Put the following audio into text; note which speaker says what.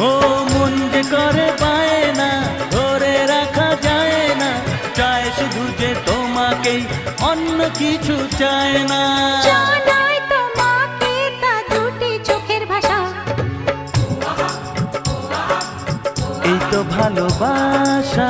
Speaker 1: ও মন যে করে পায় না, ধরে রাখা যায় না, চায় শুধু যে তোমাকেই, অন্য কিছু চায় না।
Speaker 2: জানাই তোমাকে তা দুটি চোখের ভাষা,
Speaker 1: এই তো ভালোবাসা।